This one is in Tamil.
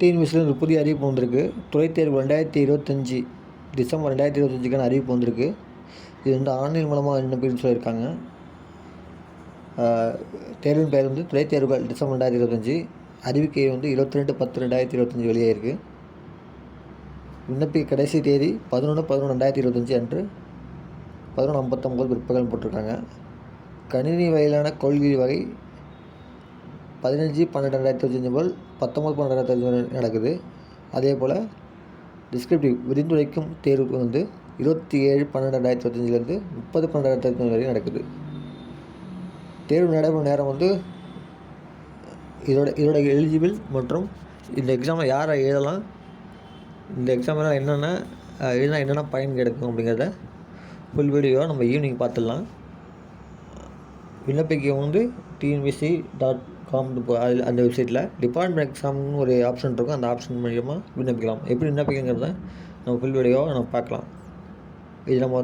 டிஎன்பிஎஸ்சியில் புதிய அறிவிப்பு வந்திருக்கு. துணைத் தேர்வு 2025 டிசம்பர் 2025க்கான அறிவிப்பு வந்திருக்கு. இது வந்து ஆன்லைன் மூலமாக விண்ணப்பிக்கணும்னு சொல்லியிருக்காங்க. தேர்வின் பெயர் வந்து துணைத் தேர்வுகள் டிசம்பர் 2025. அறிவிக்கை வந்து 22/10/2025 வெளியாகிருக்கு. விண்ணப்பிக்க கடைசி தேதி 11/11/2025 அன்று 11:59 பிற்பகல் போட்டிருக்காங்க. கணினி வகையிலான கொள்கை வகை 15/12/2025 முதல் 19/12/2025 நடக்குது. அதே போல் டிஸ்கிரிப்டிவ் விரிந்துரைக்கும் தேர்வு வந்து 27/12/2025 30/12/2025 வரைக்கும் நடக்குது. தேர்வு நடைபெறும் நேரம் வந்து இதோட எலிஜிபிள் மற்றும் இந்த எக்ஸாமை யாரை எழுதலாம், இந்த எக்ஸாமில் என்னென்ன பயன் கிடைக்கும் அப்படிங்கிறத ஃபுல் வீடியோவாக நம்ம ஈவினிங் பார்த்துடலாம். விண்ணப்பிக்க வந்து tnbc.com அந்த வெப்சைட்டில் டிபார்ட்மெண்ட் எக்ஸாம்னு ஒரு ஆப்ஷன் இருக்கும். அந்த ஆப்ஷன் மூலியமாக விண்ணப்பிக்கலாம். எப்படி விண்ணப்பிக்கிறத நம்ம ஃபுல் வீடியோவாக நம்ம பார்க்கலாம். இது நம்ம